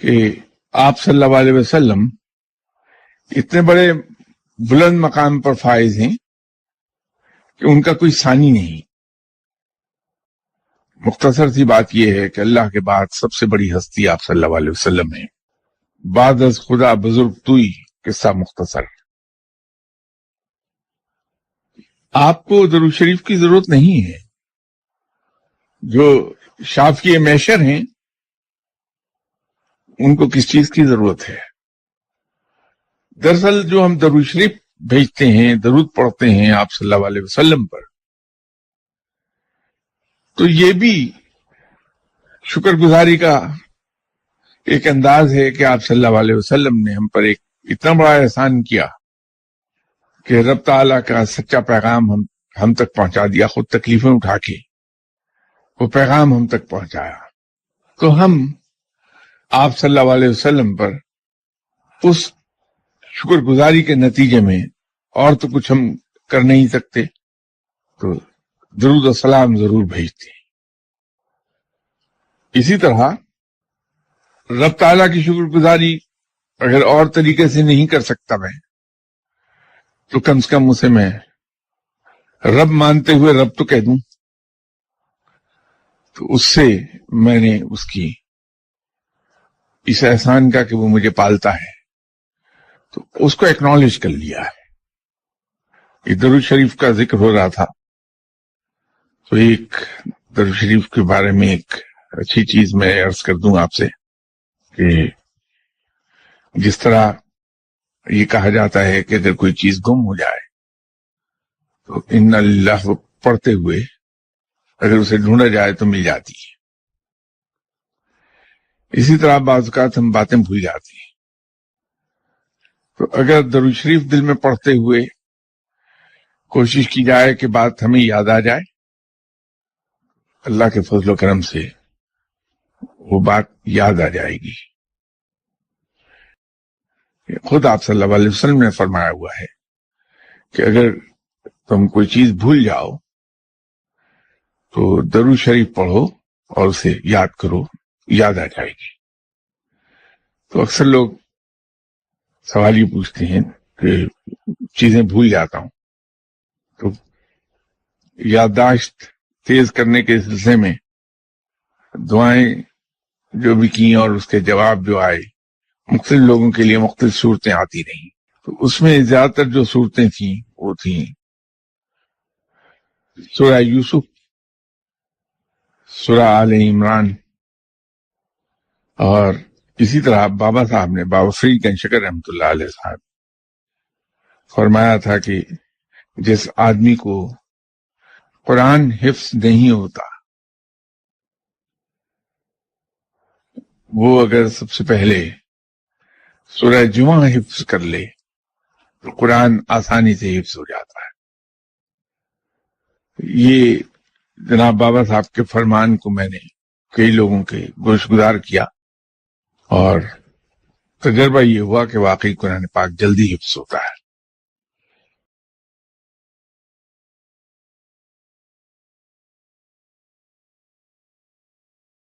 کہ آپ صلی اللہ علیہ وسلم اتنے بڑے بلند مقام پر فائز ہیں کہ ان کا کوئی ثانی نہیں. مختصر سی بات یہ ہے کہ اللہ کے بعد سب سے بڑی ہستی آپ صلی اللہ علیہ وسلم ہے. بعد از خدا بزرگ توئی، قصہ مختصر. آپ کو درود شریف کی ضرورت نہیں ہے. جو شافعی میشر ہیں ان کو کس چیز کی ضرورت ہے؟ دراصل جو ہم درود شریف بھیجتے ہیں، درود پڑھتے ہیں آپ صلی اللہ علیہ وسلم پر، تو یہ بھی شکر گزاری کا ایک انداز ہے کہ آپ صلی اللہ علیہ وسلم نے ہم پر ایک اتنا بڑا احسان کیا کہ رب تعالیٰ کا سچا پیغام ہم تک پہنچا دیا. خود تکلیفیں اٹھا کے وہ پیغام ہم تک پہنچایا. تو ہم آپ صلی اللہ علیہ وسلم پر اس شکر گزاری کے نتیجے میں اور تو کچھ ہم کر نہیں سکتے، تو درود و سلام ضرور بھیجتے ہیں. اسی طرح رب تعالیٰ کی شکر گزاری اگر اور طریقے سے نہیں کر سکتا میں، تو کم سے کم اسے میں رب مانتے ہوئے رب تو کہہ دوں. تو اس سے میں نے اس کی اس احسان کا کہ وہ مجھے پالتا ہے، تو اس کو ایکنالج کر لیا ہے. یہ درود شریف کا ذکر ہو رہا تھا، تو ایک درود شریف کے بارے میں ایک اچھی چیز میں عرض کر دوں آپ سے کہ جس طرح یہ کہا جاتا ہے کہ اگر کوئی چیز گم ہو جائے تو ان اللہ پڑھتے ہوئے اگر اسے ڈھونڈا جائے تو مل جاتی ہے. اسی طرح بعض اوقات ہم باتیں بھول جاتے ہیں، تو اگر درود شریف دل میں پڑھتے ہوئے کوشش کی جائے کہ بات ہمیں یاد آ جائے، اللہ کے فضل و کرم سے وہ بات یاد آ جائے گی. خود آپ صلی اللہ علیہ وسلم نے فرمایا ہوا ہے کہ اگر تم کوئی چیز بھول جاؤ تو درود شریف پڑھو اور اسے یاد کرو، یاد آ جائے گی. تو اکثر لوگ سوال یہ پوچھتے ہیں کہ چیزیں بھول جاتا ہوں، تو یادداشت تیز کرنے کے سلسلے میں دعائیں جو بھی کی اور اس کے جواب جو آئے، مختلف لوگوں کے لیے مختلف صورتیں آتی رہیں. تو اس میں زیادہ تر جو صورتیں تھیں وہ تھیں سورہ یوسف، سورہ آل عمران، اور اسی طرح بابا صاحب نے، بابا فرید گنج شکر رحمۃ اللہ علیہ صاحب، فرمایا تھا کہ جس آدمی کو قرآن حفظ نہیں ہوتا وہ اگر سب سے پہلے سورہ جمعہ حفظ کر لے تو قرآن آسانی سے حفظ ہو جاتا ہے. یہ جناب بابا صاحب کے فرمان کو میں نے کئی لوگوں کے گوش گزار کیا اور تجربہ یہ ہوا کہ واقعی قرآن پاک جلدی حفظ ہوتا ہے.